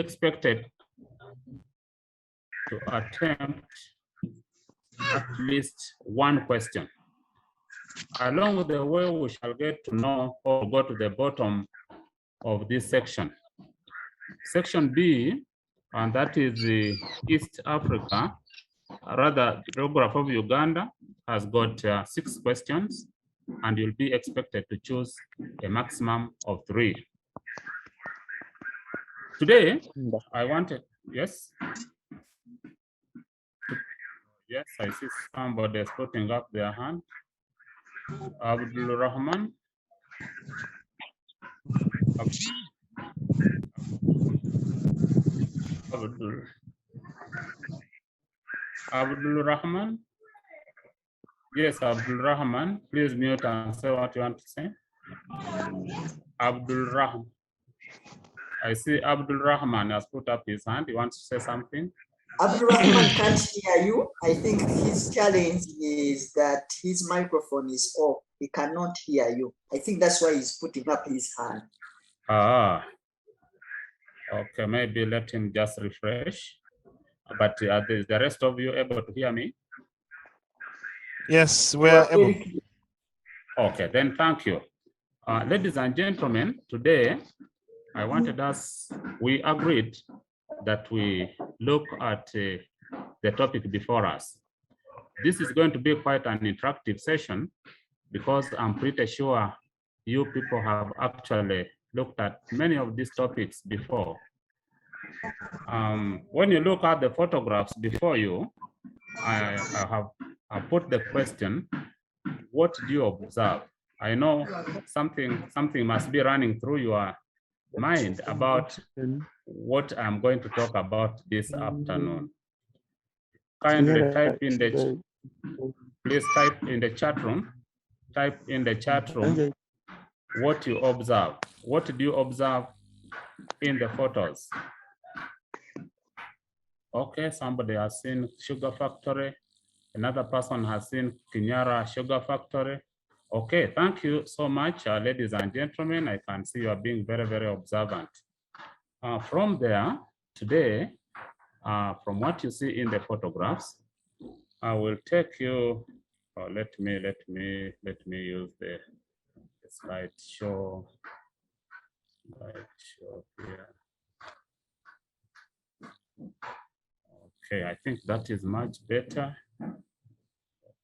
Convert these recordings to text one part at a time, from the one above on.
expected to attempt at least one question. Along the way, we shall get to know or go to the bottom of this section. Section B, and that is the East Africa, rather geography of Uganda, has got 6 questions, and you'll be expected to choose a maximum of 3. Today, I wanted, yes? Yes, I see somebody is putting up their hand. Abdul Rahman. Abdul Rahman. Yes, Abdul Rahman. Please mute and say what you want to say. Abdul Rahman. I see Abdul Rahman has put up his hand. He wants to say something. Abdul Rahman can't hear you. I think his challenge is that his microphone is off. He cannot hear you. I think that's why he's putting up his hand. Ah, okay, maybe let him just refresh. But is the rest of you able to hear me? Yes, we're able. Okay, then thank you. Ladies and gentlemen, today I wanted us, we agreed that we look at the topic before us. This is going to be quite an interactive session because I'm pretty sure you people have actually looked at many of these topics before. When you look at the photographs before you, I put the question, what do you observe? I know something must be running through your mind about what I'm going to talk about this afternoon. Kindly type in the, please type in the chat room. Type in the chat room what you observe. What do you observe in the photos? Okay, somebody has seen sugar factory. Another person has seen Kinyara Sugar Factory. Okay, thank you so much, ladies and gentlemen. I can see you are being very, very observant. From there, today, from what you see in the photographs, I will take you. Let me use the slideshow. Here. Okay, I think that is much better. That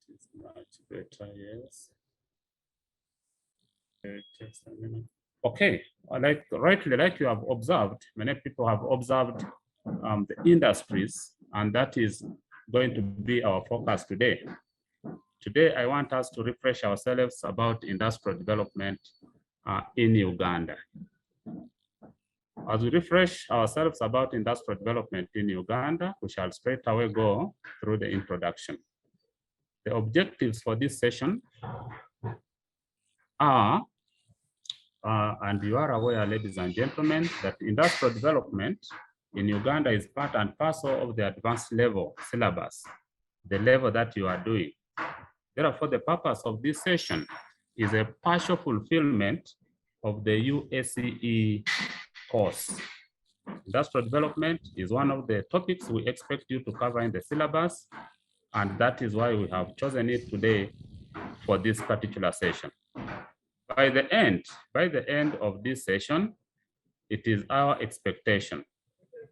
is much better, yes. Just a minute. Okay, rightly, like you have observed, many people have observed the industries, and that is going to be our focus today. Today, I want us to refresh ourselves about industrial development in Uganda. As we refresh ourselves about industrial development in Uganda, we shall straight away go through the introduction. The objectives for this session are, and you are aware, ladies and gentlemen, that industrial development in Uganda is part and parcel of the advanced level syllabus, the level that you are doing. Therefore, the purpose of this session is a partial fulfillment of the USCE course. Industrial development is one of the topics we expect you to cover in the syllabus, and that is why we have chosen it today for this particular session. By the end of this session, it is our expectation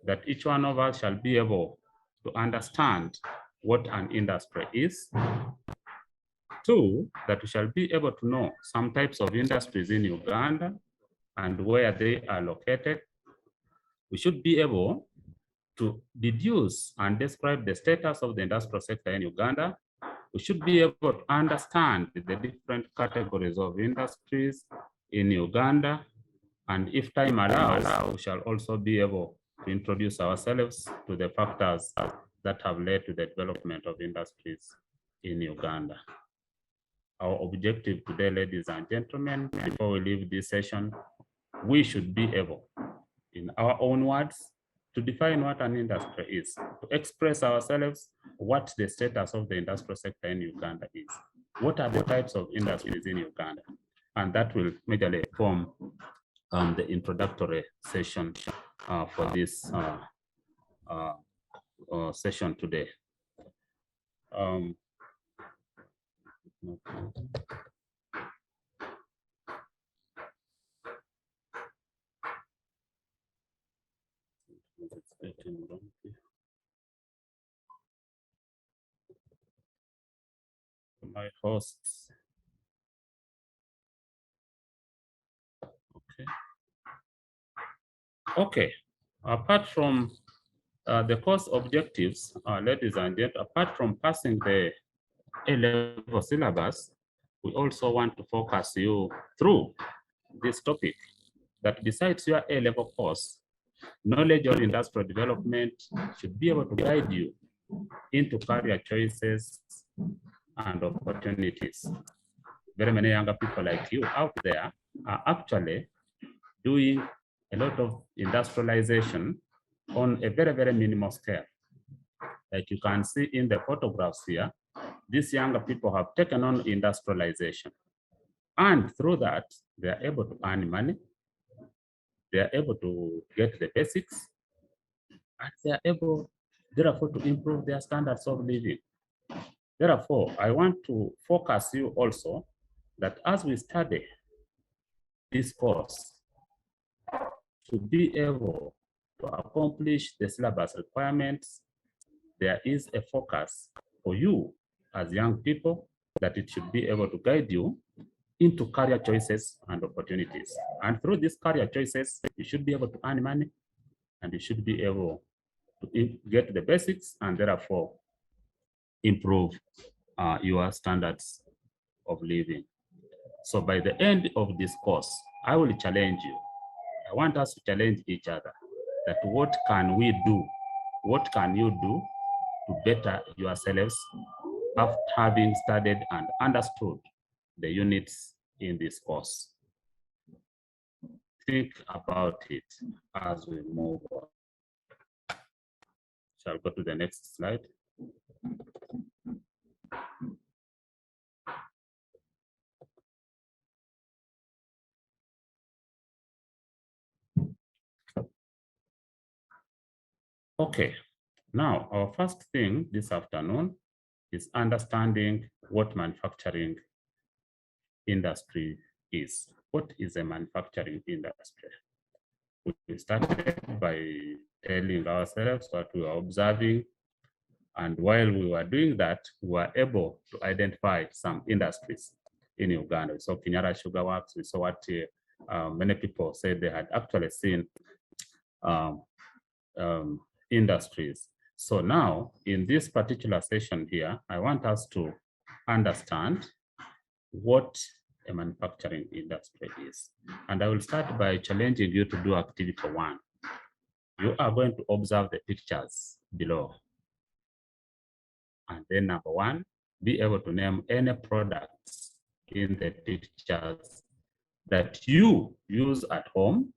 that each one of us shall be able to understand what an industry is. 2, that we shall be able to know some types of industries in Uganda and where they are located. We should be able to deduce and describe the status of the industrial sector in Uganda. We should be able to understand the different categories of industries in Uganda. And if time allows, we shall also be able to introduce ourselves to the factors that have led to the development of industries in Uganda. Our objective today, ladies and gentlemen, before we leave this session, we should be able, in our own words, to define what an industry is, to express ourselves what the status of the industrial sector in Uganda is. What are the types of industries in Uganda? And that will majorly form the introductory session for this session today. My hosts. Okay. Okay. Apart from the course objectives, ladies and gentlemen, apart from passing the A-level syllabus, we also want to focus you through this topic that besides your A-level course, knowledge of industrial development should be able to guide you into career choices and opportunities. Very many younger people like you out there are actually doing a lot of industrialization on a very, very minimal scale. Like you can see in the photographs here, these younger people have taken on industrialization. And through that, they are able to earn money, they are able to get the basics, and they are able, therefore, to improve their standards of living. Therefore, I want to focus you also that as we study this course, to be able to accomplish the syllabus requirements, there is a focus for you as young people that it should be able to guide you into career choices and opportunities. And through these career choices, you should be able to earn money and you should be able to get the basics and therefore improve your standards of living. So by the end of this course, I will challenge you. I want us to challenge each other that what can we do? What can you do to better yourselves after having studied and understood the units in this course? Think about it as we move on. Shall go to the next slide. Okay, now our first thing this afternoon is understanding what manufacturing industry is. What is a manufacturing industry? We started by telling ourselves what we were observing, and while we were doing that, we were able to identify some industries in Uganda. So Kinyara Sugar Works, we saw what many people said they had actually seen industries. So now, in this particular session here, I want us to understand what a manufacturing industry is. And I will start by challenging you to do activity 1. You are going to observe the pictures below. And then number 1, be able to name any products in the pictures that you use at home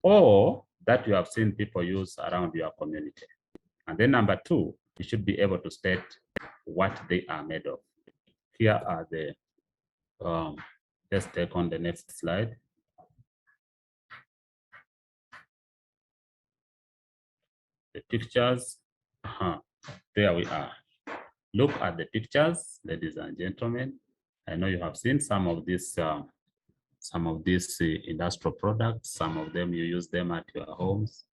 or that you have seen people use around your community. And then number 2, you should be able to state what they are made of. Here are the, let's take on the next slide. The pictures, there we are. Look at the pictures, ladies and gentlemen. I know you have seen some of these industrial products. Some of them you use them at your homes.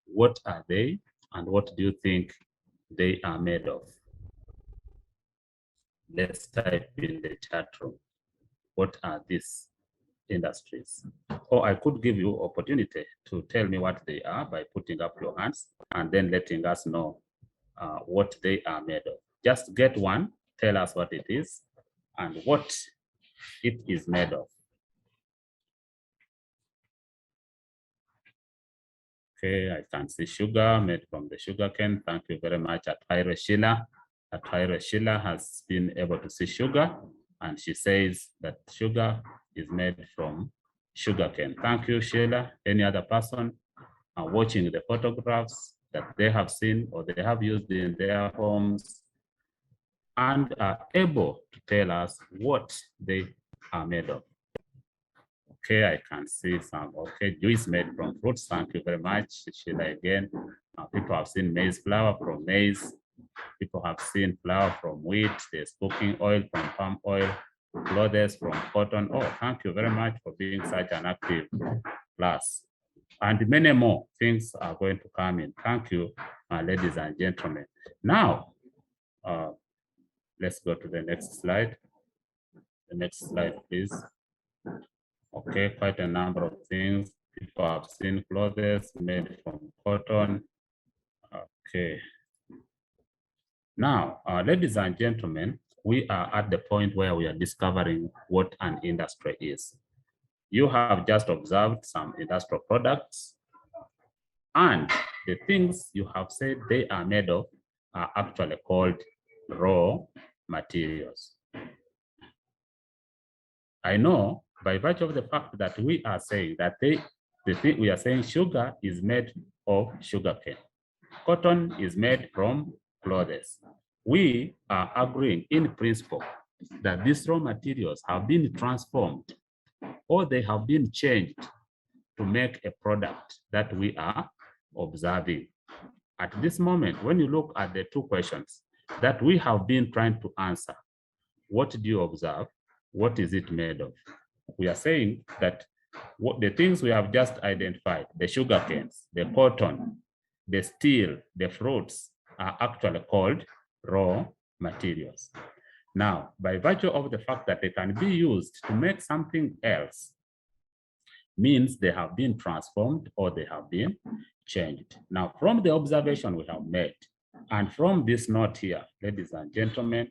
What are they, and what do you think they are made of? Let's type in the chat room. What are these industries? Or I could give you opportunity to tell me what they are by putting up your hands and then letting us know what they are made of. Just get one, tell us what it is and what it is made of. Okay, I can see sugar made from the sugar cane. Thank you very much, Atwaire Sheila. Atwaire Sheila has been able to see sugar, and she says that sugar is made from sugar cane. Thank you, Sheila. Any other person watching the photographs that they have seen or they have used in their homes and are able to tell us what they are made of? Okay, I can see some. Okay, juice made from fruits. Thank you very much, Sheila. Again, people have seen maize flour from maize. People have seen flour from wheat. There's cooking oil from palm oil, clothes from cotton. Oh, thank you very much for being such an active class. And many more things are going to come in. Thank you, ladies and gentlemen. Now, let's go to the next slide. The next slide, please. Okay, quite a number of things. People have seen clothes made from cotton. Okay. Now, ladies and gentlemen, we are at the point where we are discovering what an industry is. You have just observed some industrial products, and the things you have said they are made of are actually called raw materials. I know by virtue of the fact that we are saying that we are saying sugar is made of sugarcane. Cotton is made from clothes. We are agreeing in principle that these raw materials have been transformed or they have been changed to make a product that we are observing. At this moment, when you look at the two questions that we have been trying to answer, what do you observe? What is it made of? We are saying that what the things we have just identified, the sugar canes, the cotton, the steel, the fruits are actually called raw materials. Now, by virtue of the fact that they can be used to make something else, means they have been transformed or they have been changed. Now, from the observation we have made, and from this note here, ladies and gentlemen,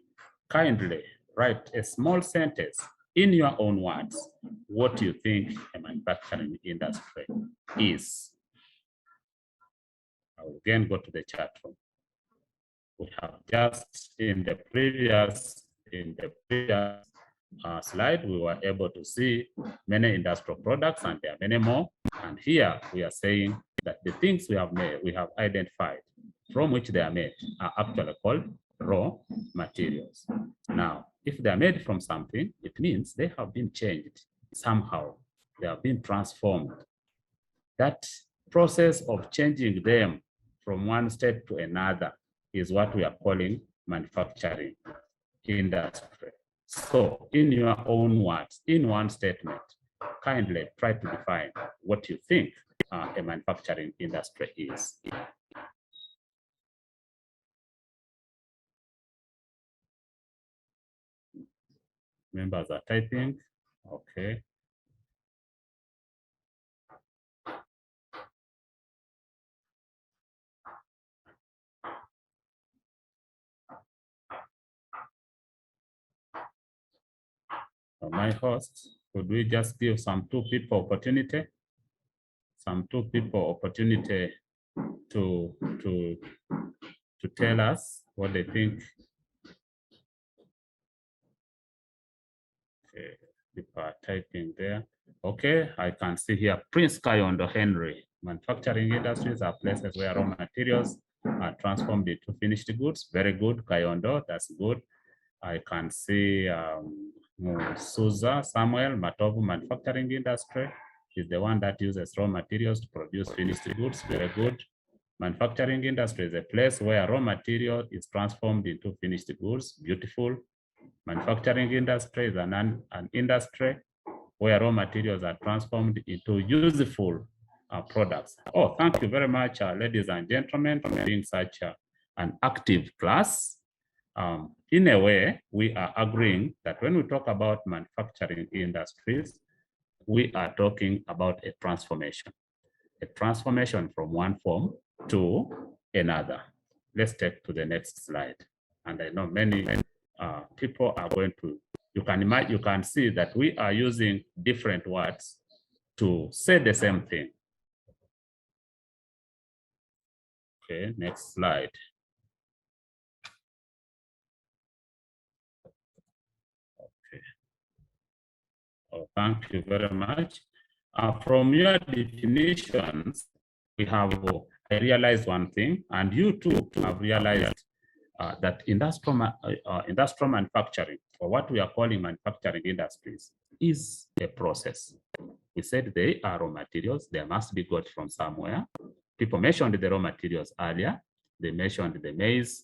kindly write a small sentence in your own words, what you think a manufacturing industry is. I will again go to the chat room. We have just in the previous slide, we were able to see many industrial products, and there are many more. And here we are saying that the things we have made, we have identified from which they are made are actually called raw materials. Now, if they are made from something, it means they have been changed somehow. They have been transformed. That process of changing them from one state to another is what we are calling manufacturing industry. So in your own words, in one statement, kindly try to define what you think a manufacturing industry is. Members are typing, okay. My host, could we just give some two people opportunity? Some two people opportunity to tell us what they think. Okay, people are typing there. Okay, I can see here Prince Kayondo Henry. Manufacturing industries are places where raw materials are transformed into finished goods. Very good, Kayondo, that's good. I can see Suza Samuel Matovu. Manufacturing industry is the one that uses raw materials to produce finished goods. Very good. Manufacturing industry is a place where raw material is transformed into finished goods. Beautiful. Manufacturing industry is an industry where raw materials are transformed into useful products. Oh, thank you very much, ladies and gentlemen, for being such an active class. In a way, we are agreeing that when we talk about manufacturing industries, we are talking about a transformation from one form to another. Let's take to the next slide. And I know many people are going to, you can see that we are using different words to say the same thing. Okay, next slide. Okay. Oh, thank you very much. From your definitions, I realized one thing, and you too have realized that industrial manufacturing, or what we are calling manufacturing industries, is a process. We said they are raw materials. They must be got from somewhere. People mentioned the raw materials earlier. They mentioned the maize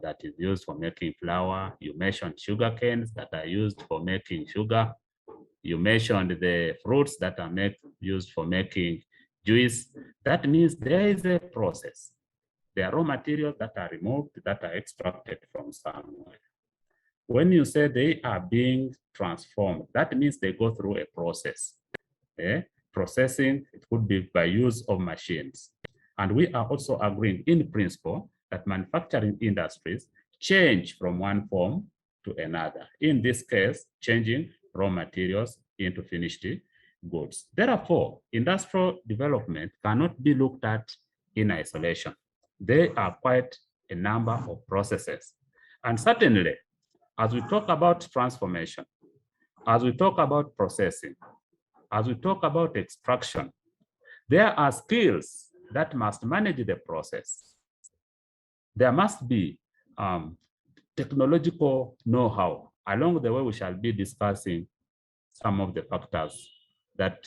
that is used for making flour. You mentioned sugar canes that are used for making sugar. You mentioned the fruits that are used for making juice. That means there is a process. There are raw materials that are removed, that are extracted from somewhere. When you say they are being transformed, that means they go through a process. Processing, it could be by use of machines. And we are also agreeing in principle that manufacturing industries change from one form to another. In this case, changing raw materials into finished goods. Therefore, industrial development cannot be looked at in isolation. There are quite a number of processes. And certainly, as we talk about transformation, as we talk about processing, as we talk about extraction, there are skills that must manage the process. There must be technological know-how. Along the way, we shall be discussing some of the factors that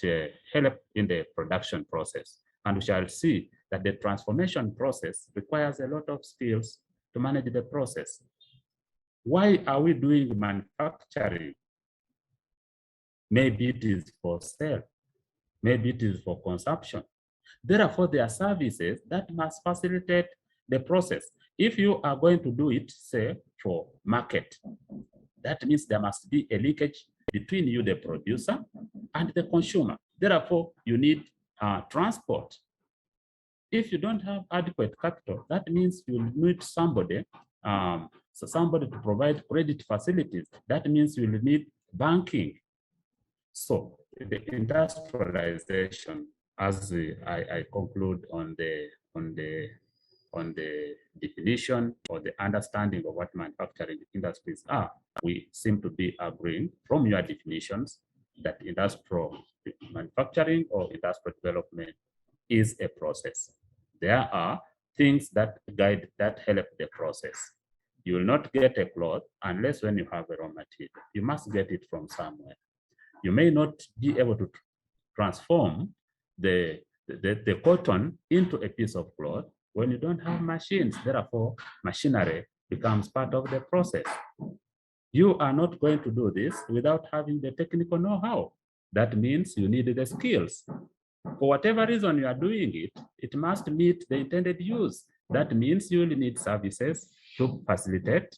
help in the production process. And we shall see that the transformation process requires a lot of skills to manage the process. Why are we doing manufacturing? Maybe it is for sale. Maybe it is for consumption. Therefore, there are services that must facilitate the process. If you are going to do it, say, for market, that means there must be a linkage between you, the producer, and the consumer. Therefore, you need transport. If you don't have adequate capital, that means you need somebody, somebody to provide credit facilities. That means you will need banking. So the industrialization, as I conclude on the definition or the understanding of what manufacturing industries are, we seem to be agreeing from your definitions that industrial manufacturing or industrial development is a process. There are things that guide, that help the process. You will not get a cloth unless when you have a raw material. You must get it from somewhere. You may not be able to transform the cotton into a piece of cloth when you don't have machines. Therefore, machinery becomes part of the process. You are not going to do this without having the technical know-how. That means you need the skills. For whatever reason you are doing it, it must meet the intended use. That means you will need services to facilitate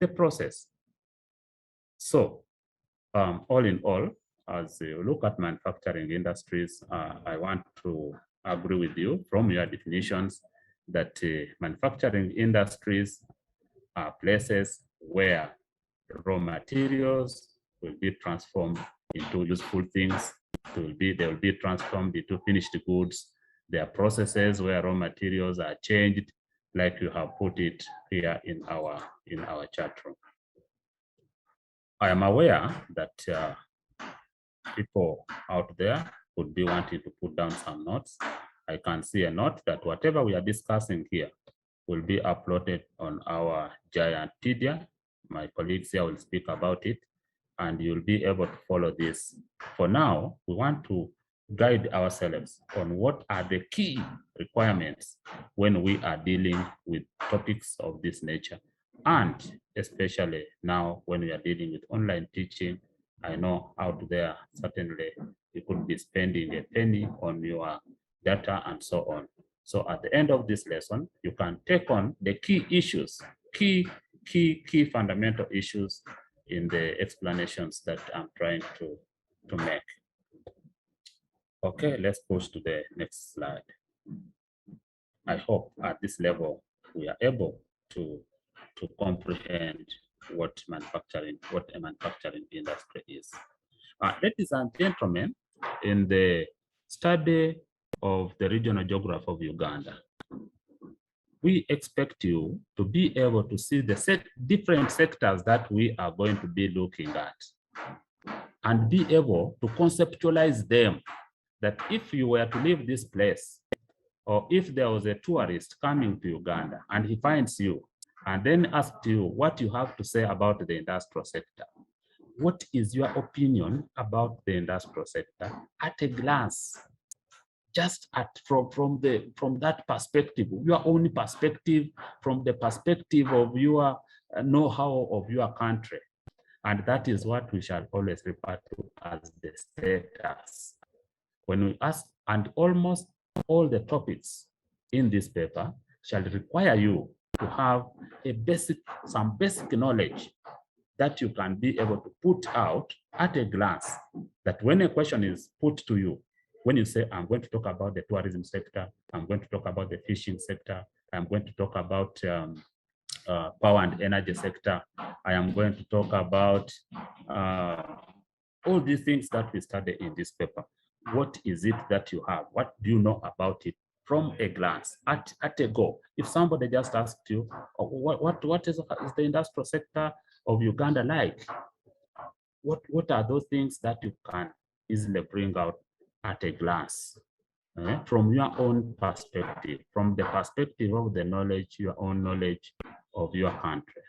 the process. So, all in all, as you look at manufacturing industries, I want to agree with you from your definitions that manufacturing industries are places where raw materials will be transformed into useful things. They will be transformed into finished goods. There are processes where raw materials are changed, like you have put it here in our chat room. I am aware that people out there could be wanting to put down some notes. I can see a note that whatever we are discussing here will be uploaded on our GiantPedia. My colleagues here will speak about it, and you'll be able to follow this. For now, we want to guide ourselves on what are the key requirements when we are dealing with topics of this nature. And especially now when we are dealing with online teaching, I know out there, certainly you could be spending a penny on your data and so on. So at the end of this lesson, you can take on the key issues, key fundamental issues in the explanations that I'm trying to make. Okay, let's push to the next slide. I hope at this level, we are able to comprehend what a manufacturing industry is. Ladies and gentlemen, in the study of the regional geography of Uganda, we expect you to be able to see the different sectors that we are going to be looking at and be able to conceptualize them, that if you were to leave this place, or if there was a tourist coming to Uganda and he finds you and then asks you what you have to say about the industrial sector, what is your opinion about the industrial sector at a glance? Just from that perspective, your own perspective, from the perspective of your know-how of your country. And that is what we shall always refer to as the status. When we ask, and almost all the topics in this paper shall require you to have some basic knowledge that you can be able to put out at a glance, that when a question is put to you, when you say, I'm going to talk about the tourism sector, I'm going to talk about the fishing sector, I'm going to talk about power and energy sector, I am going to talk about all these things that we study in this paper. What is it that you have? What do you know about it from a glance, at a go? If somebody just asked you, what is the industrial sector of Uganda like? What are those things that you can easily bring out at a glance, from your own perspective, from the perspective of the knowledge, your own knowledge of your country?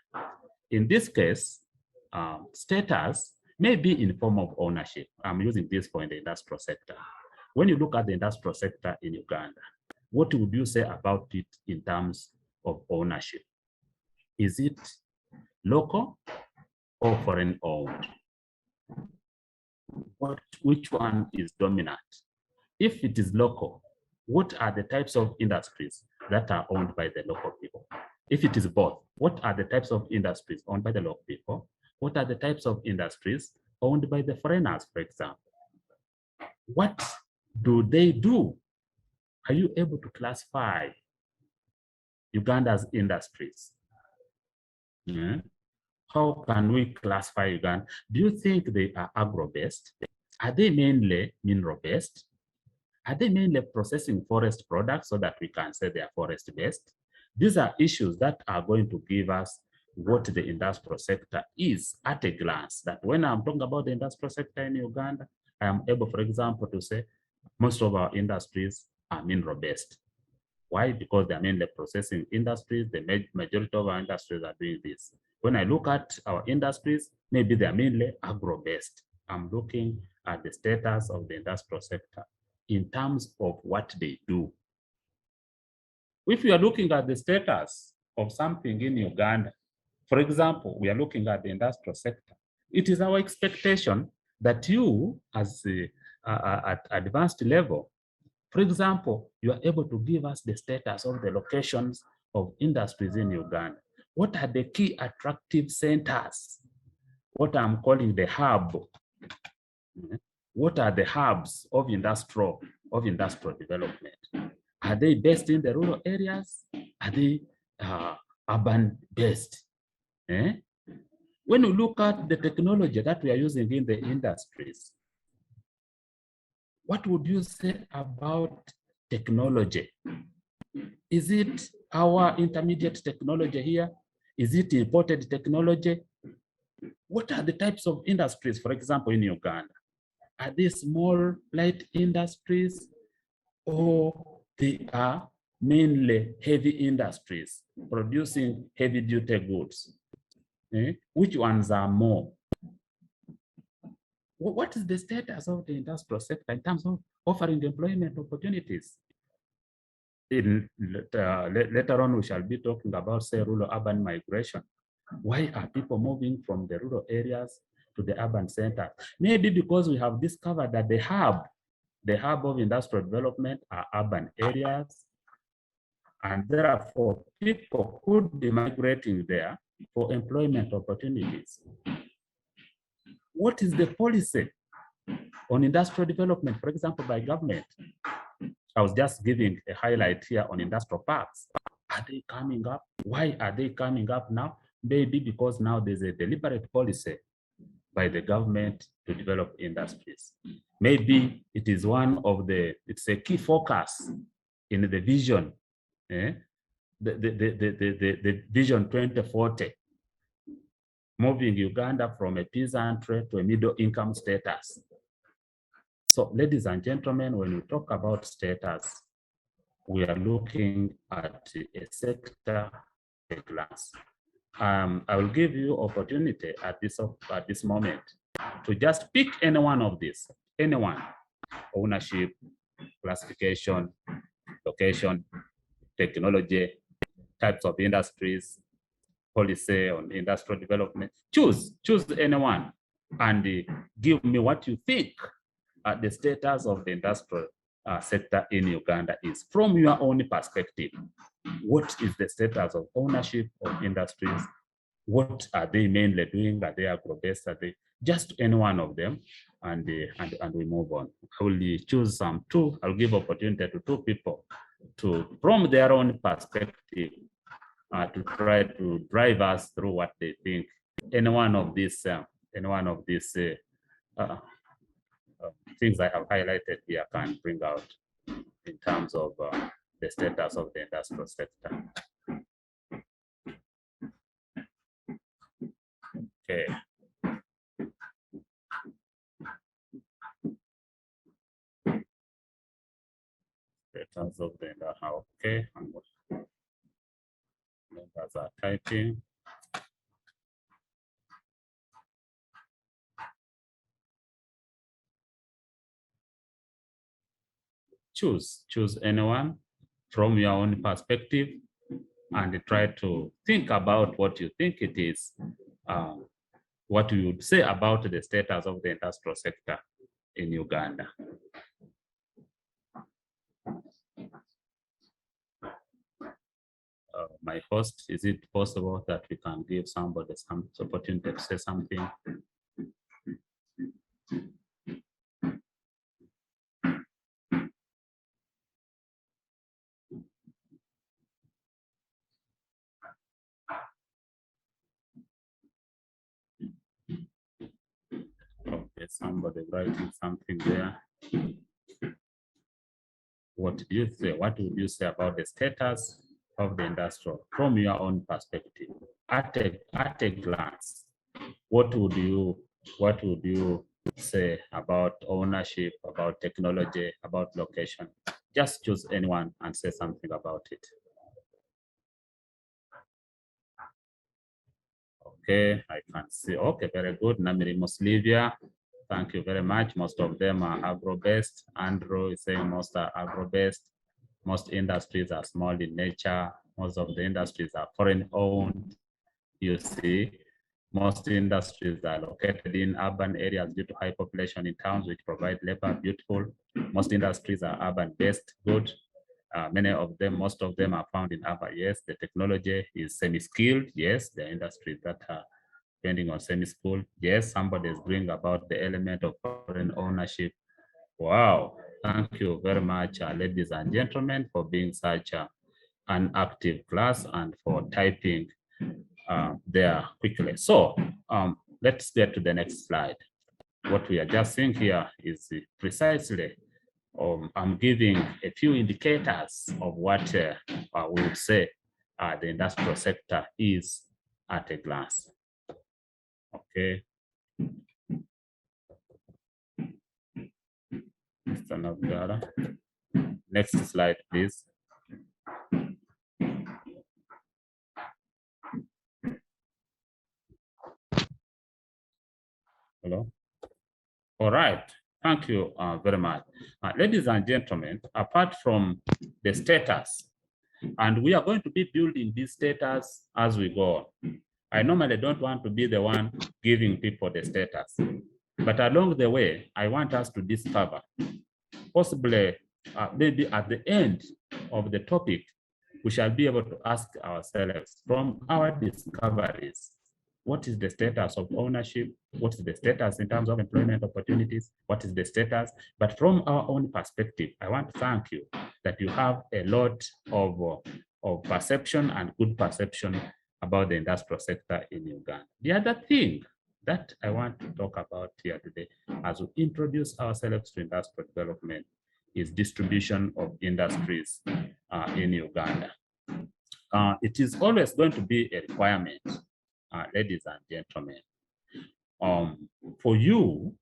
In this case, status may be in form of ownership. I'm using this for in the industrial sector. When you look at the industrial sector in Uganda, what would you say about it in terms of ownership? Is it local or foreign owned? Which one is dominant? If it is local, what are the types of industries that are owned by the local people? If it is both, what are the types of industries owned by the local people? What are the types of industries owned by the foreigners, for example? What do they do? Are you able to classify Uganda's industries? Yeah. How can we classify Uganda? Do you think they are agro-based? Are they mainly mineral-based? Are they mainly processing forest products so that we can say they are forest-based? These are issues that are going to give us what the industrial sector is at a glance. That when I'm talking about the industrial sector in Uganda, I am able, for example, to say most of our industries are mineral-based. Why? Because they're mainly processing industries. The majority of our industries are doing this. When I look at our industries, maybe they're mainly agro-based. I'm looking at the status of the industrial sector in terms of what they do. If we are looking at the status of something in Uganda, for example, we are looking at the industrial sector, it is our expectation that you, as at advanced level, for example, you are able to give us the status of the locations of industries in Uganda. What are the key attractive centers? What I'm calling the hub. What are the hubs of industrial development? Are they based in the rural areas? Are they urban based? When you look at the technology that we are using in the industries, what would you say about technology? Is it our intermediate technology here? Is it imported technology? What are the types of industries, for example, in Uganda? Are they small, light industries, or they are mainly heavy industries producing heavy-duty goods? Which ones are more? What is the status of the industrial sector in terms of offering employment opportunities? Later on, we shall be talking about, say, rural-urban migration. Why are people moving from the rural areas to the urban centers? Maybe because we have discovered that the hub of industrial development are urban areas, and therefore people could be migrating there for employment opportunities. What is the policy on industrial development, for example, by government? I was just giving a highlight here on industrial parks. Are they coming up? Why are they coming up now? Maybe because now there's a deliberate policy by the government to develop industries. Maybe it is it's a key focus in the vision, the vision 2040, moving Uganda from a peasantry to a middle income status. So, ladies and gentlemen, when we talk about status, we are looking at a sector at a glance. I will give you opportunity at this moment to just pick any one of these, anyone: ownership, classification, location, technology, types of industries, policy on industrial development. Choose anyone and give me what you think the status of the industrial sector in Uganda is from your own perspective. What is the status of ownership of industries? What are they mainly doing? Are they agro-based? Are they just any one of them? And we move on. I will choose some two. I'll give opportunity to two people to, from their own perspective, to try to drive us through what they think. Any one of these things I have highlighted here can bring out in terms of the status of the industrial sector. Okay. Status of the industrial. Okay. Members are typing. Choose anyone from your own perspective and try to think about what you think it is, what you would say about the status of the industrial sector in Uganda. My host, is it possible that we can give somebody some opportunity to say something? Okay, somebody writing something there. What do you say? What would you say about the status of the industrial from your own perspective? At a glance, what would you say about ownership, about technology, about location? Just choose anyone and say something about it. Okay, I can see. Okay, very good. Namiri Moslivia, thank you very much. Most of them are agro-based. Andrew is saying most are agro-based. Most industries are small in nature. Most of the industries are foreign-owned. You see, most industries are located in urban areas due to high population in towns, which provide labor. Beautiful. Most industries are urban-based. Good. Most of them are found in urban. Yes, the technology is semi-skilled. Yes, the industries that are depending on semi-skilled. Yes, somebody is bringing about the element of foreign ownership. Wow, thank you very much, ladies and gentlemen, for being such an active class and for typing there quickly. So let's get to the next slide. What we are just seeing here is precisely I'm giving a few indicators of what we would say the industrial sector is at a glance. Okay. Mr. Navgara. Next slide, please. Hello. All right. Thank you very much. Ladies and gentlemen, apart from the status, and we are going to be building this status as we go. I normally don't want to be the one giving people the status, but along the way, I want us to discover, possibly maybe at the end of the topic, we shall be able to ask ourselves from our discoveries, what is the status of ownership? What is the status in terms of employment opportunities? What is the status? But from our own perspective, I want to thank you that you have a lot of perception and good perception about the industrial sector in Uganda. The other thing that I want to talk about here today, as we introduce ourselves to industrial development, is distribution of industries in Uganda. It is always going to be a requirement, ladies and gentlemen, for you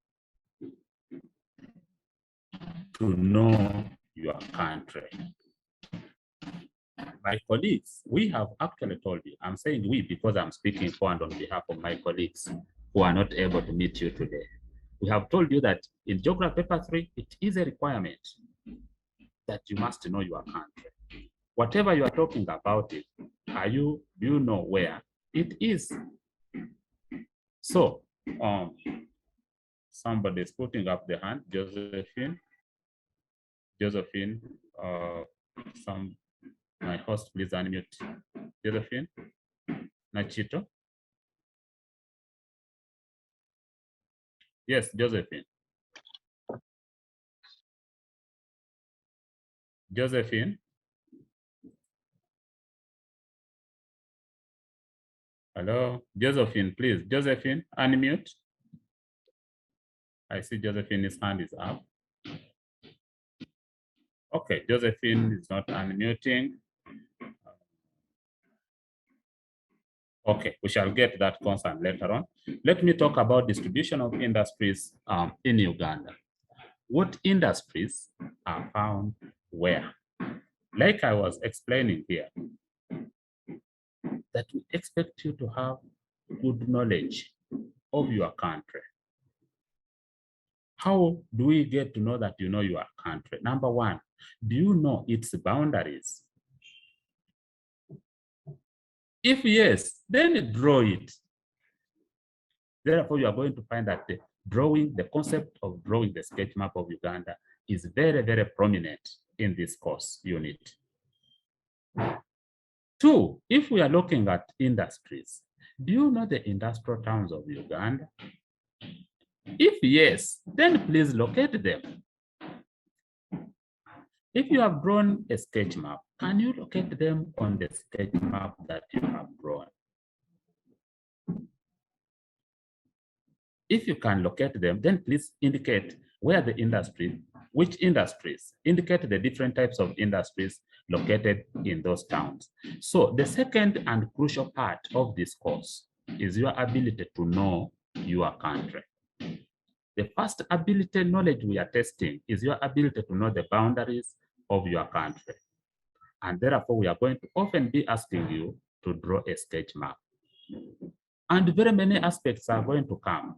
to know your country. my colleagues, we have actually told you, I'm saying we because I'm speaking for and on behalf of my colleagues who are not able to meet you today. We have told you that in Geography Paper 3, it is a requirement that you must know your country. Whatever you are talking about it, do you know where it is? So, somebody is putting up the hand, Josephine. Josephine, my host, please unmute. Josephine, Nachito. Yes, Josephine. Josephine. Hello, Josephine, please. Josephine, unmute. I see Josephine's hand is up. Okay, Josephine is not unmuting. Okay, we shall get that concern later on. Let me talk about distribution of industries in Uganda. What industries are found where? Like I was explaining here, that we expect you to have good knowledge of your country. How do we get to know that you know your country? Number one, do you know its boundaries? If yes, then draw it. Therefore, you are going to find that the concept of drawing the sketch map of Uganda is very, very prominent in this course unit. Two, if we are looking at industries, do you know the industrial towns of Uganda? If yes, then please locate them. If you have drawn a sketch map, can you locate them on the sketch map that you have drawn? If you can locate them, then please indicate where the industry, which industries, indicate the different types of industries located in those towns. So the second and crucial part of this course is your ability to know your country. The first ability knowledge we are testing is your ability to know the boundaries of your country. And therefore, we are going to often be asking you to draw a sketch map. And very many aspects are going to come.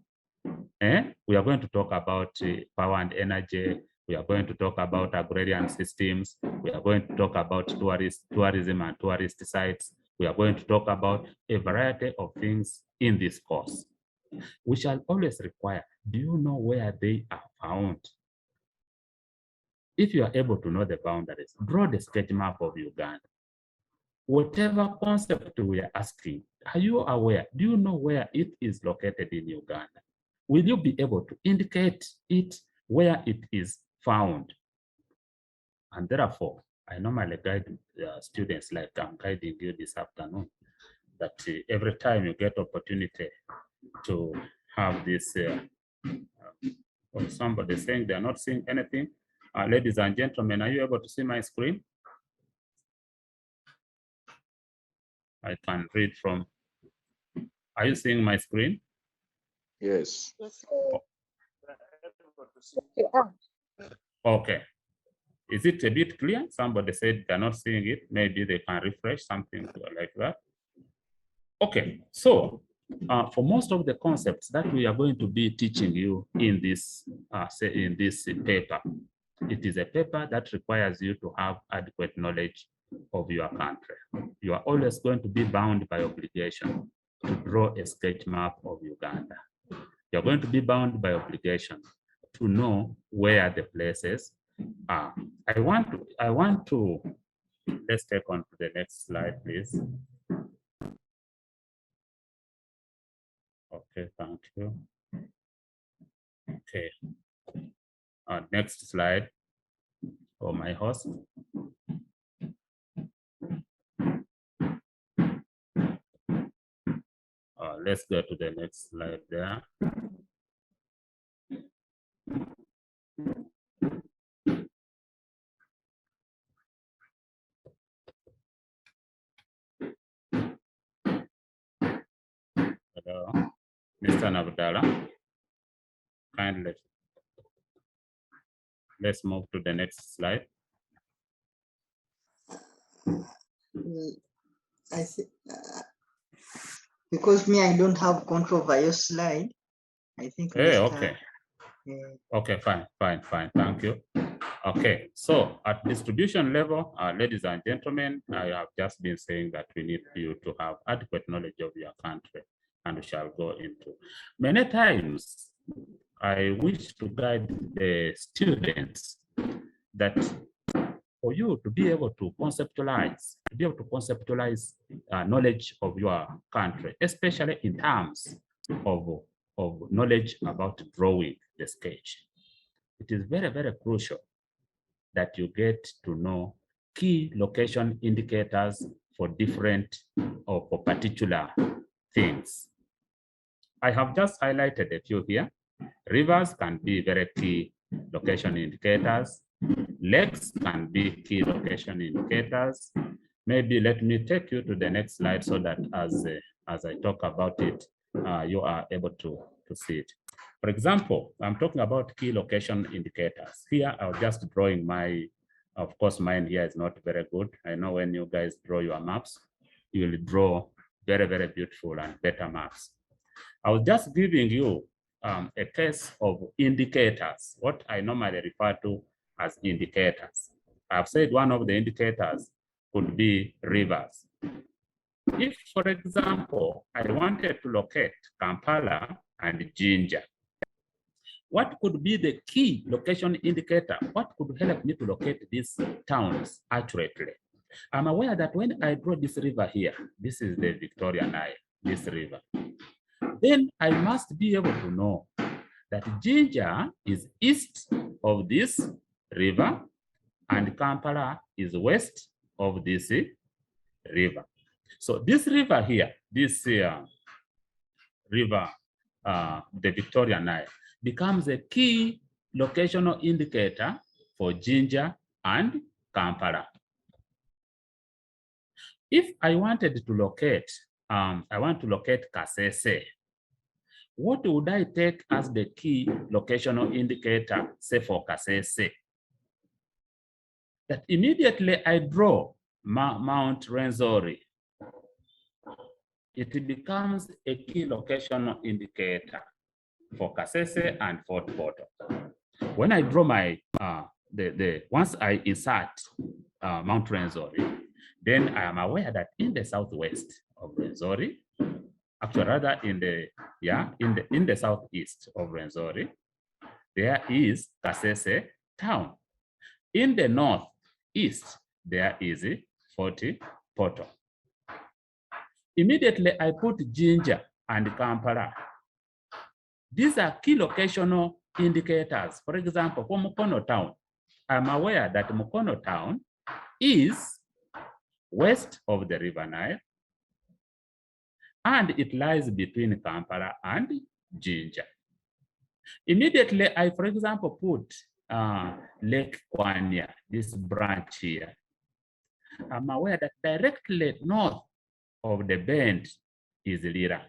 We are going to talk about power and energy. We are going to talk about agrarian systems. We are going to talk about tourism and tourist sites. We are going to talk about a variety of things in this course. We shall always require, do you know where they are found? If you are able to know the boundaries, draw the sketch map of Uganda. Whatever concept we are asking, are you aware? Do you know where it is located in Uganda? Will you be able to indicate it where it is found? And therefore, I normally guide students like I'm guiding you this afternoon, that every time you get opportunity to have this, somebody saying they're not seeing anything. Ladies and gentlemen, are you able to see my screen? I can read from, are you seeing my screen? Yes. Okay. Is it a bit clear? Somebody said they're not seeing it. Maybe they can refresh something like that. Okay, so for most of the concepts that we are going to be teaching you in this paper, it is a paper that requires you to have adequate knowledge of your country. You are always going to be bound by obligation to draw a sketch map of Uganda. You're going to be bound by obligation to know where the places are. I want to, let's take on to the next slide, please. Okay, thank you. Okay. Next slide for my host. Let's go to the next slide there. Hello, Mr. Navdala. Kindly. Let's move to the next slide. I think because me, I don't have control over your slide. I think Hey, Mr. okay. Okay, fine. Thank you. Okay, so at distribution level, ladies and gentlemen, I have just been saying that we need you to have adequate knowledge of your country, and we shall go into. Many times, I wish to guide the students that for you to be able to conceptualize, knowledge of your country, especially in terms of knowledge about drawing the sketch. It is very, very crucial that you get to know key location indicators for different or for particular things. I have just highlighted a few here. Rivers can be very key location indicators. Lakes can be key location indicators. Maybe let me take you to the next slide so that as I talk about it, you are able to see it. For example, I'm talking about key location indicators. Here, I'm just drawing my, of course, mine here is not very good. I know when you guys draw your maps, you will draw very, very beautiful and better maps. I was just giving you a case of indicators, what I normally refer to as indicators. I've said one of the indicators could be rivers. If, for example, I wanted to locate Kampala and Jinja, what could be the key location indicator? What could help me to locate these towns accurately? I'm aware that when I draw this river here, this is the Victoria Nile, this river, then I must be able to know that Jinja is east of this river and Kampala is west of this river. So this river here, this river, the Victoria Nile, becomes a key locational indicator for Jinja and Kampala. If I wanted to locate, I want to locate Kasese, what would I take as the key locational indicator, say for Kasese? That immediately I draw Mount Rwenzori, it becomes a key locational indicator for Kasese and Fort Portal. When I draw my, once I insert Mount Rwenzori, then I am aware that in the southwest of Rwenzori, actually rather in the southeast of Rwenzori, there is Kasese town. In the northeast, there is Fort Portal. Immediately, I put Jinja and Kampala. These are key locational indicators. For example, for Mukono town, I'm aware that Mukono town is west of the River Nile, and it lies between Kampala and Jinja. Immediately, I, for example, put Lake Kwanya, this branch here. I'm aware that directly north of the bend is Lira.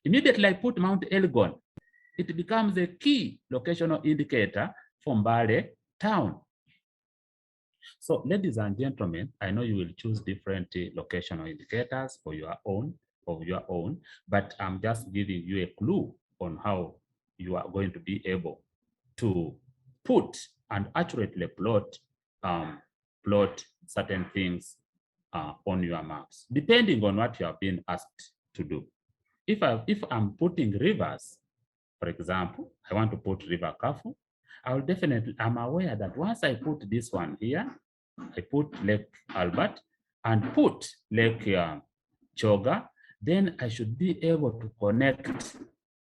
Immediately, I put Mount Elgon. It becomes a key locational indicator for Mbale town. So, ladies and gentlemen, I know you will choose different locational indicators for your own, but I'm just giving you a clue on how you are going to be able to put and accurately plot certain things on your maps, depending on what you have been asked to do. If I'm putting rivers, for example, I want to put River Kafu, I'm aware that once I put this one here, I put Lake Albert and put Lake Choga, then I should be able to connect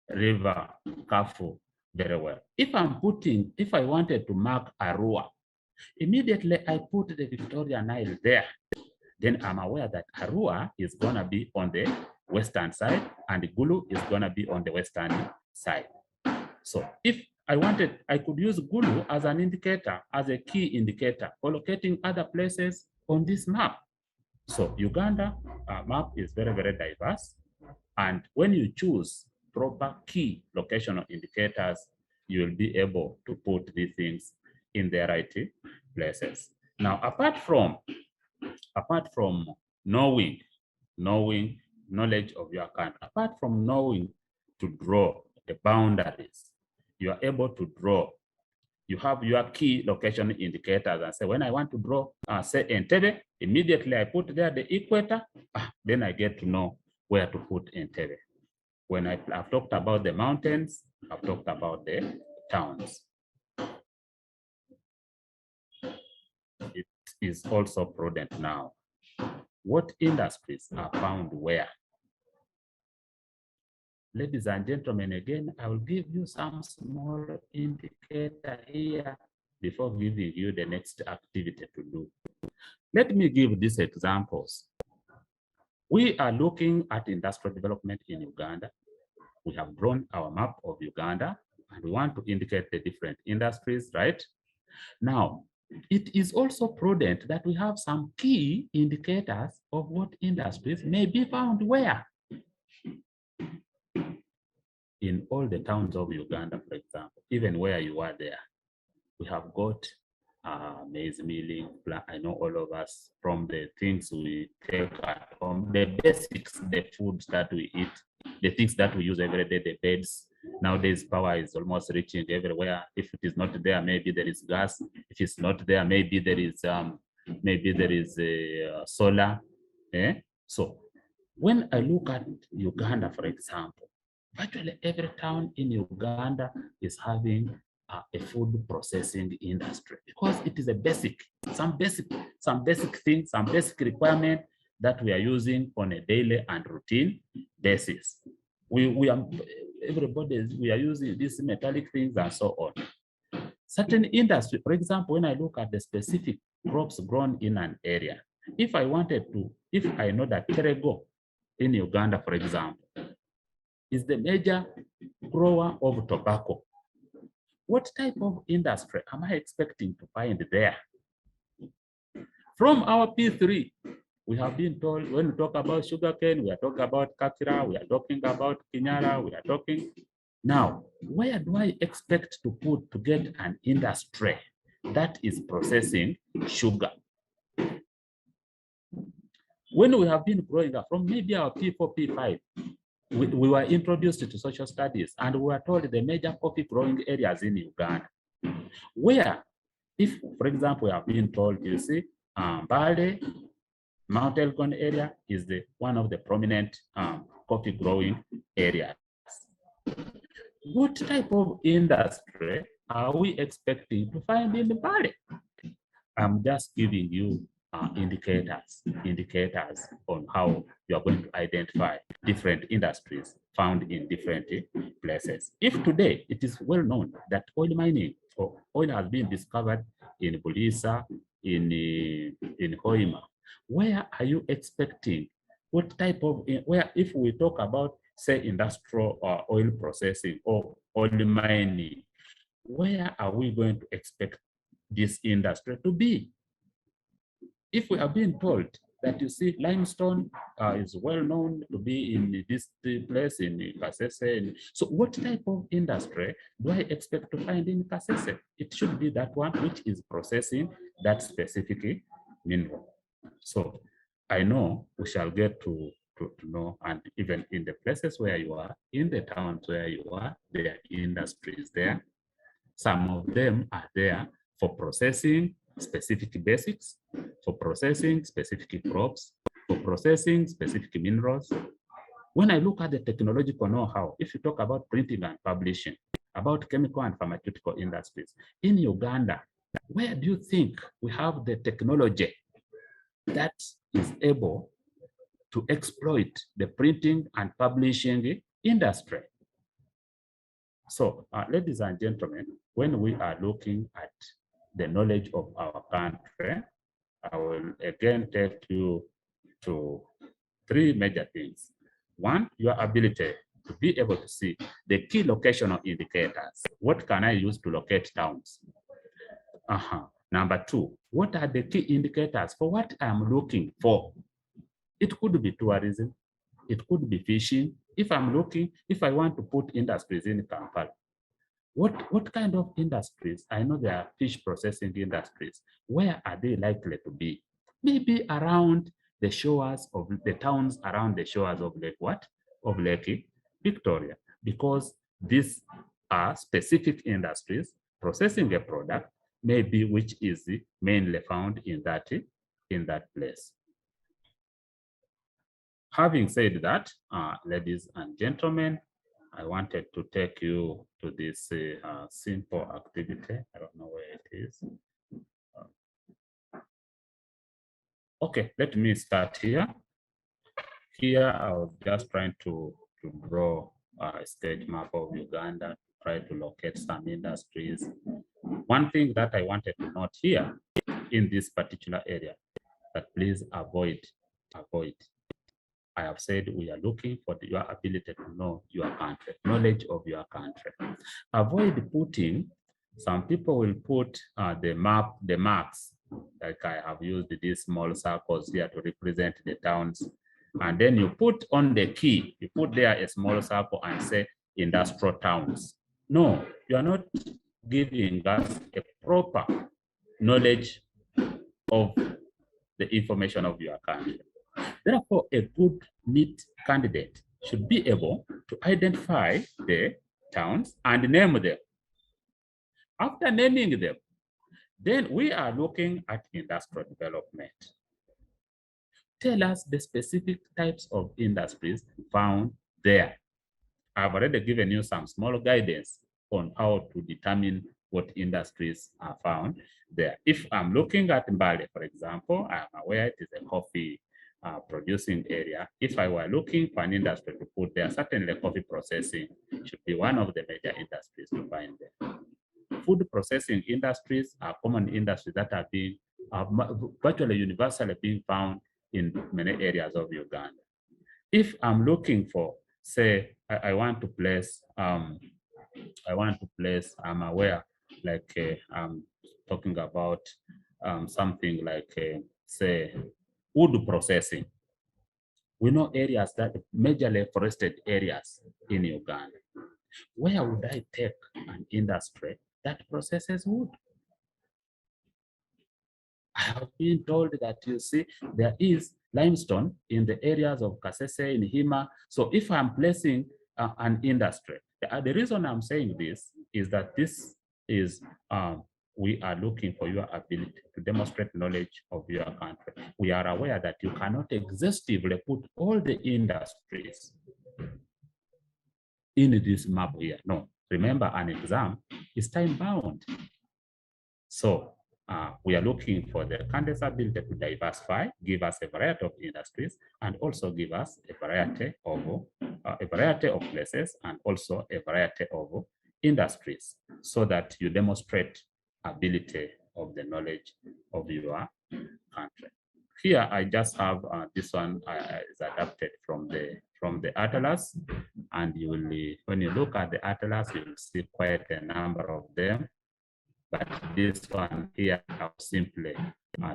River Kafu very well. If I wanted to mark Arua, immediately I put the Victoria Nile there. Then I'm aware that Arua is gonna be on the western side and Gulu is gonna be on the western side. So if I wanted, I could use Gulu as an indicator, as a key indicator for locating other places on this map. So Uganda map is very, very diverse. And when you choose proper key locational indicators, you will be able to put these things in the right places. Now, apart from apart from knowledge of your country, apart from knowing to draw the boundaries, you are able to draw. You have your key location indicators and say, when I want to draw, say Entebbe, immediately I put there the equator, then I get to know where to put Entebbe. When I've talked about the mountains, I've talked about the towns. It is also prudent now. What industries are found where? Ladies and gentlemen, again, I will give you some small indicator here before giving you the next activity to do. Let me give these examples. We are looking at industrial development in Uganda. We have drawn our map of Uganda and we want to indicate the different industries, right? Now, it is also prudent that we have some key indicators of what industries may be found where. In all the towns of Uganda, for example, even where you are there, we have got maize milling. I know all of us, from the things we take at home, the basics, the foods that we eat, the things that we use every day, the beds. Nowadays, power is almost reaching everywhere. If it is not there, maybe there is gas. If it's not there, maybe there is a solar. So when I look at Uganda, for example, virtually every town in Uganda is having a food processing industry because it is a basic, some basic things, some basic requirement that we are using on a daily and routine basis. We are using these metallic things and so on. Certain industry, for example, when I look at the specific crops grown in an area, if I know that Terego in Uganda, for example, is the major grower of tobacco, what type of industry am I expecting to find there? From our P3, we have been told when we talk about sugarcane, we are talking about Kakira, we are talking about Kinyara, we are talking. Now, where do I expect to get an industry that is processing sugar? When we have been growing up from maybe our P4, P5, we were introduced to social studies and we were told the major coffee growing areas in Uganda. Where, if, for example, we have been told, you see, Bale, Mount Elgon area is one of the prominent coffee growing areas. What type of industry are we expecting to find in the Bale? I'm just giving you indicators on how you are going to identify different industries found in different places. If today it is well known that oil mining or oil has been discovered in Bulisa, in Hoima, where are you expecting? What type of, where if we talk about, say, industrial or oil processing or oil mining, where are we going to expect this industry to be? If we are being told that, you see, limestone is well known to be in this place in Kasese, so what type of industry do I expect to find in Kasese? It should be that one which is processing that specific mineral. So I know we shall get to know, and even in the places where you are, in the towns where you are, there are industries there. Some of them are there for processing specific basics, for processing specific crops, for processing specific minerals. When I look at the technological know-how, if you talk about printing and publishing, about chemical and pharmaceutical industries, in Uganda, where do you think we have the technology that is able to exploit the printing and publishing industry? So, ladies and gentlemen, when we are looking at the knowledge of our country, I will again take you to three major things. One, your ability to be able to see the key locational indicators. What can I use to locate towns? Number two, what are the key indicators for what I'm looking for? It could be tourism, it could be fishing. If I want to put industries in Kampala, what kind of industries? I know there are fish processing industries. Where are they likely to be? maybe around the shores of the towns around the shores of Lake what? Of Lake Victoria, because these are specific industries processing a product, maybe which is mainly found in that place. Having said that, ladies and gentlemen, I wanted to take you to this simple activity. I don't know where it is. Okay, let me start here. Here, I was just trying to draw a stage map of Uganda, try to locate some industries. One thing that I wanted to note here in this particular area, that please avoid. I have said we are looking for your ability to know your country, knowledge of your country. Avoid putting, some people will put the marks, like I have used these small circles here to represent the towns. And then you put on the key, you put there a small circle and say industrial towns. No, you are not giving us a proper knowledge of the information of your country. Therefore, a good NEET candidate should be able to identify the towns and name them. After naming them, then we are looking at industrial development. Tell us the specific types of industries found there. I've already given you some small guidance on how to determine what industries are found there. If I'm looking at Mbale, for example, I'm aware it is a coffee producing area. If I were looking for an industry to put there, certainly coffee processing should be one of the major industries to find there. Food processing industries are common industries that are being virtually universally being found in many areas of Uganda. If I'm looking for, say, I want to place, I'm aware, like I'm talking about something like, say, wood processing. We know areas that majorly forested areas in Uganda. Where would I take an industry that processes wood? I have been told that, you see, there is limestone in the areas of Kasese, in Hima. So if I'm placing an industry, the reason I'm saying this is that this is, we are looking for your ability to demonstrate knowledge of your country. We are aware that you cannot exhaustively put all the industries in this map here. No, remember, an exam is time bound. So we are looking for the candidate's ability to diversify, give us a variety of industries, and also give us a variety of places, and also a variety of industries, so that you demonstrate ability of the knowledge of your country. Here, I just have this one is adapted from the atlas, and you will, when you look at the atlas, you will see quite a number of them. But this one here, I'm simply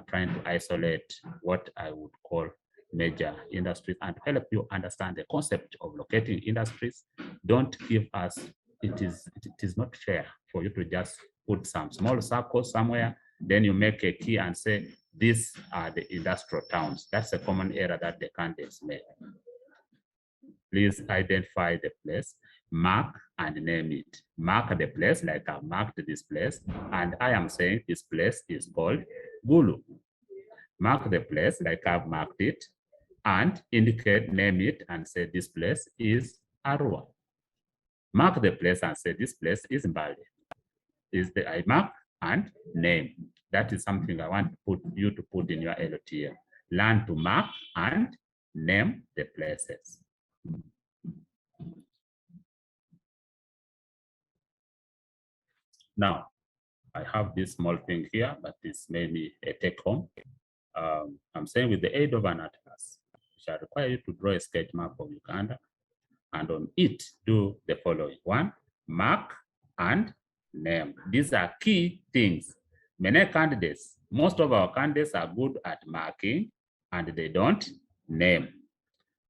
trying to isolate what I would call major industries and help you understand the concept of locating industries. Don't give us, it is not fair for you to just put some small circles somewhere, then you make a key and say, these are the industrial towns. That's a common error that the candidates make. Please identify the place, mark and name it. Mark the place like I marked this place, and I am saying this place is called Gulu. Mark the place like I've marked it, and indicate, name it, and say this place is Arua. Mark the place and say this place is Mbale. I mark and name. That is something I want you to put in your LOTL. Learn to mark and name the places. Now, I have this small thing here, but it's maybe a take home. I'm saying, with the aid of an atlas, we shall require you to draw a sketch map of Uganda, and on it, do the following. 1, mark and name. These are key things. Many candidates, most of our candidates are good at marking, and they don't name.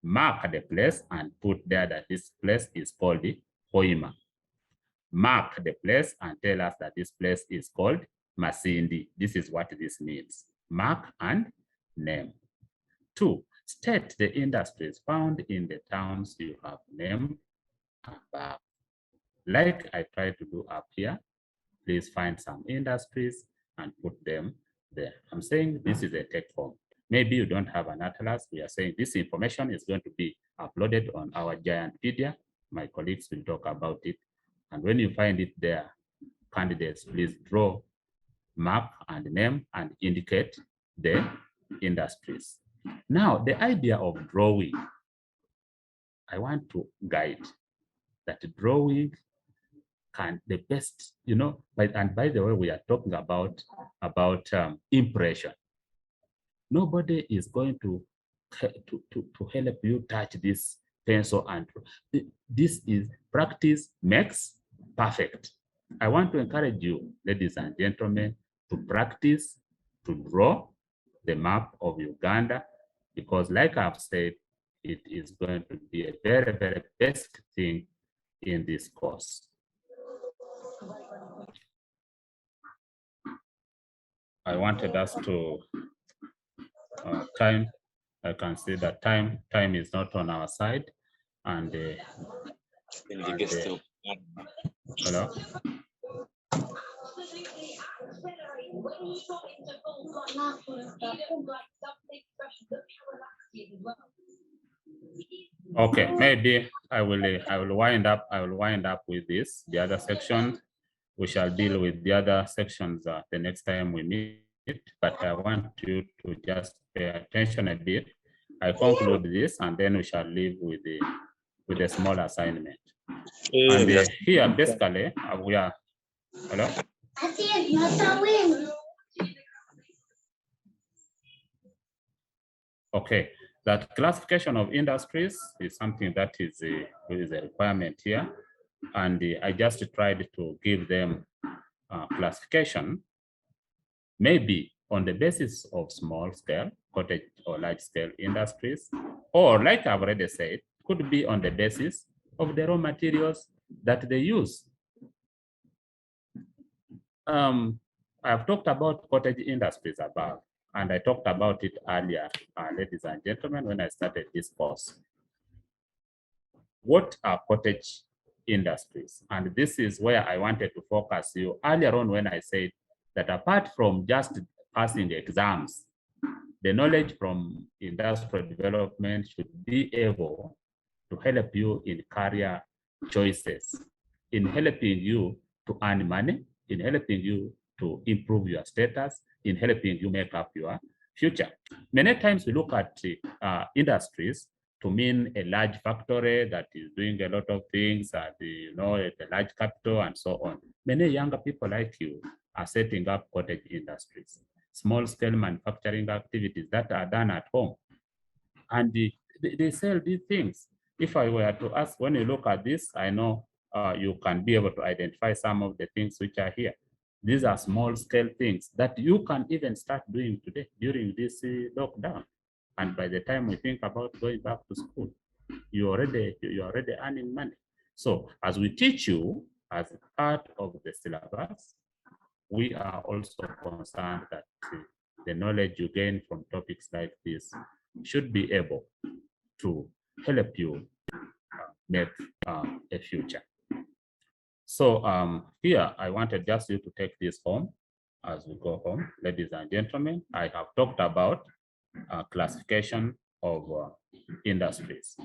Mark the place and put there that this place is called Hoima. Mark the place and tell us that this place is called Masindi. This is what this means. Mark and name. 2, state the industries found in the towns you have named above. Like I tried to do up here, please find some industries and put them there. I'm saying this is a take home. Maybe you don't have an atlas. We are saying this information is going to be uploaded on our GiantPedia. My colleagues will talk about it. And when you find it there, candidates, please draw, map, and name and indicate the industries. Now, the idea of drawing, I want to guide that drawing can the best, and by the way, we are talking about impression. Nobody is going to help you touch this pencil, and this is practice makes perfect. I want to encourage you, ladies and gentlemen, to practice to draw the map of Uganda, because like I've said, it is going to be a very, very best thing in this course. I wanted us to time. I can see that time is not on our side, and hello. Okay, maybe I will wind up with this. The other section, we shall deal with the other sections the next time we meet. But I want you to just pay attention a bit. I conclude this, and then we shall leave with the small assignment. And here, basically, we are. Hello. Okay, that classification of industries is something that is a requirement here. And I just tried to give them classification, maybe on the basis of small scale, cottage or large scale industries, or like I've already said, could be on the basis of the raw materials that they use. I've talked about cottage industries above, and I talked about it earlier, ladies and gentlemen, when I started this course. What are cottage industries? And this is where I wanted to focus you earlier on when I said that apart from just passing exams, the knowledge from industrial development should be able to help you in career choices, in helping you to earn money, in helping you to improve your status, in helping you make up your future. Many times we look at industries to mean a large factory that is doing a lot of things, and a large capital and so on. Many younger people like you are setting up cottage industries, small-scale manufacturing activities that are done at home, and they sell these things. If I were to ask, when you look at this, I know you can be able to identify some of the things which are here. These are small-scale things that you can even start doing today during this lockdown. And by the time we think about going back to school, you're already earning money. So as we teach you as part of the syllabus, we are also concerned that the knowledge you gain from topics like this should be able to help you make a future. So here, I wanted just you to take this home as we go home. Ladies and gentlemen, I have talked about classification of industries.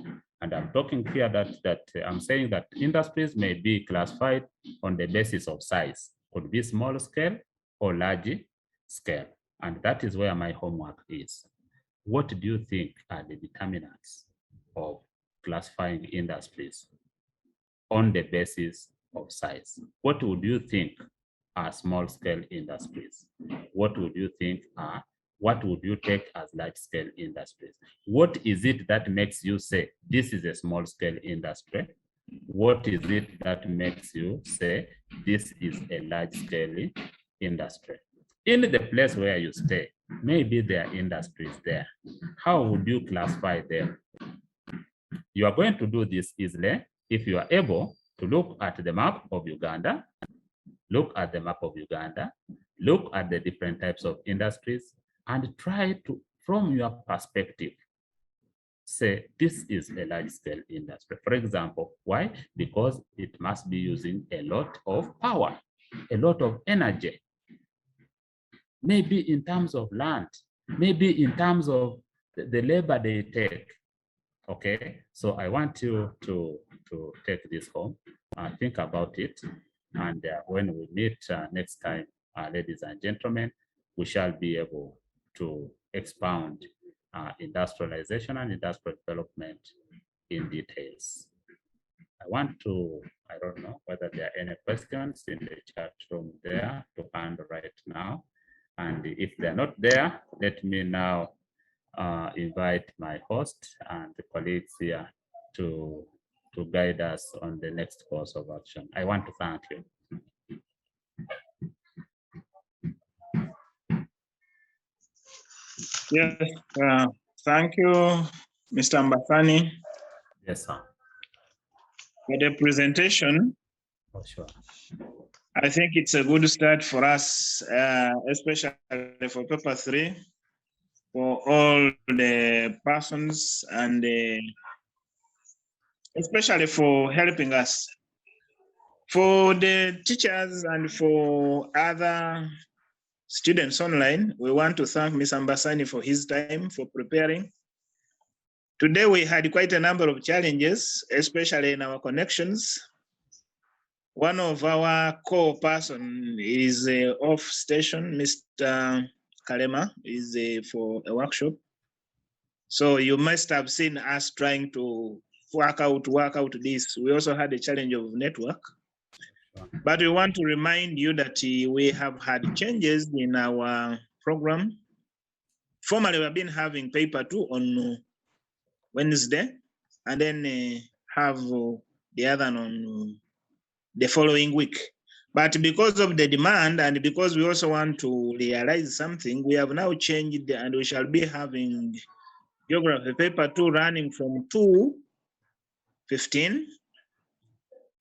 And I'm talking here that I'm saying that industries may be classified on the basis of size. Could be small scale or large scale. And that is where my homework is. What do you think are the determinants of classifying industries on the basis of size? What would you think are small scale industries? What would you think are, what would you take as large scale industries? What is it that makes you say this is a small scale industry? What is it that makes you say this is a large scale industry? In the place where you stay, maybe there are industries there. How would you classify them? You are going to do this easily if you are able to look at the map of Uganda, look at the different types of industries, and try to from your perspective, say this is a large scale industry. For example, why? Because it must be using a lot of power, a lot of energy, maybe in terms of land, maybe in terms of the labor they take. Okay, so I want you to take this home, think about it, and when we meet next time, ladies and gentlemen, we shall be able to expound industrialization and industrial development in details. I don't know whether there are any questions in the chat room there to hand right now. And if they're not there, let me now invite my host and the colleagues here to guide us on the next course of action. I want to thank you. Yes, thank you, Mr. Mbathani, Yes, sir. for the presentation. For sure. I think it's a good start for us, especially for paper 3, for all the persons and especially for helping us. For the teachers and for other students online, we want to thank Mr. Mbathani for his time for preparing. Today we had quite a number of challenges, especially in our connections. One of our core person is off station, Mr. Kalema is for a workshop. So you must have seen us trying to work out this. We also had a challenge of network. But we want to remind you that we have had changes in our program. Formerly, we've been having paper 2 on Wednesday, and then have the other on the following week. But because of the demand and because we also want to realize something, we have now changed and we shall be having geography paper 2 running from 2:15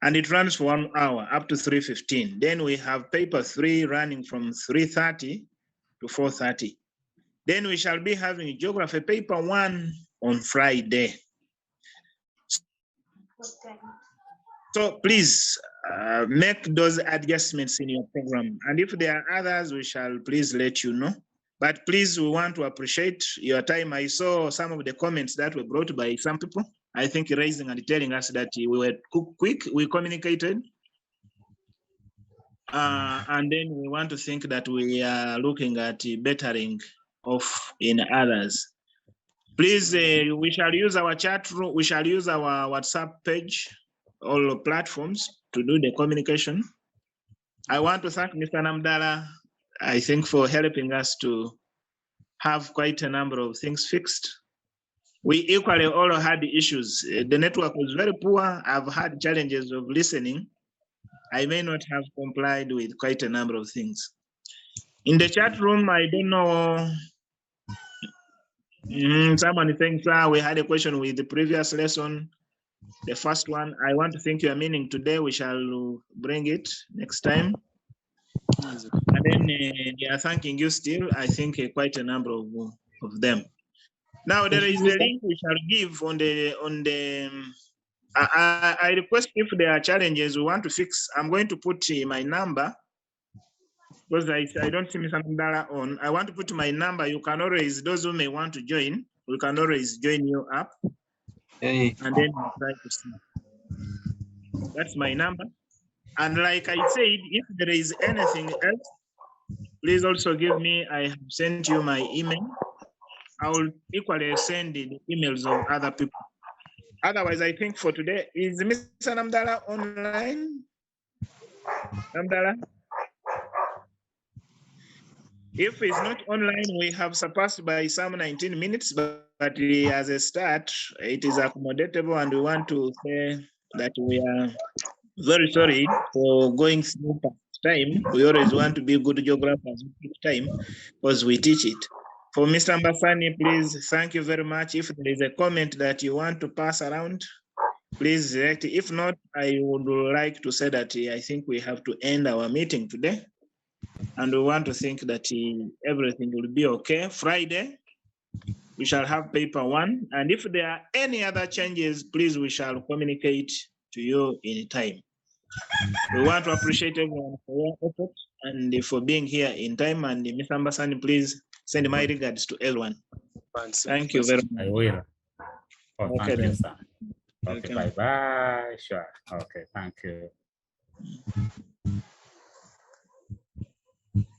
and it runs for 1 hour up to 3:15. Then we have paper 3 running from 3:30 to 4:30. Then we shall be having geography paper 1 on Friday. So please make those adjustments in your program. And if there are others, we shall please let you know. But please, we want to appreciate your time. I saw some of the comments that were brought by some people, I think raising and telling us that we were quick, we communicated. And then we want to think that we are looking at bettering off in others. Please, we shall use our chat room, we shall use our WhatsApp page, all platforms to do the communication. I want to thank Mr. Namdala, I think, for helping us to have quite a number of things fixed. We equally all had issues. The network was very poor. I've had challenges of listening. I may not have complied with quite a number of things. In the chat room, I don't know. Someone thinks we had a question with the previous lesson. The first one, I want to think your meaning today. We shall bring it next time. And then they are thanking you still. I think quite a number of them. Now there is a link we shall give on the. I request if there are challenges we want to fix. I'm going to put my number because I don't see Mr. Mandala on. I want to put my number. You can always, those who may want to join, we can always join you up. Hey. And then try to see. That's my number. And like I said, if there is anything else, please also give me. I have sent you my email. I will equally send the emails of other people. Otherwise, I think for today, is Mr. Namdala online? Namdala? If he's not online, we have surpassed by some 19 minutes, but as a start, it is accommodatable, and we want to say that we are very sorry for going through time. We always want to be good geographers with time because we teach it. For Mr. Mbathani, please, thank you very much. If there is a comment that you want to pass around, please direct. If not, I would like to say that I think we have to end our meeting today. And we want to think that everything will be okay. Friday, we shall have paper 1. And if there are any other changes, please, we shall communicate to you in time. We want to appreciate everyone for your effort and for being here in time. And Mr. Ambasani, please send my regards to everyone. Thank you very much. I will. Oh, Okay, thank you, then. sir. Okay, Welcome. bye-bye. Sure. Okay, thank you.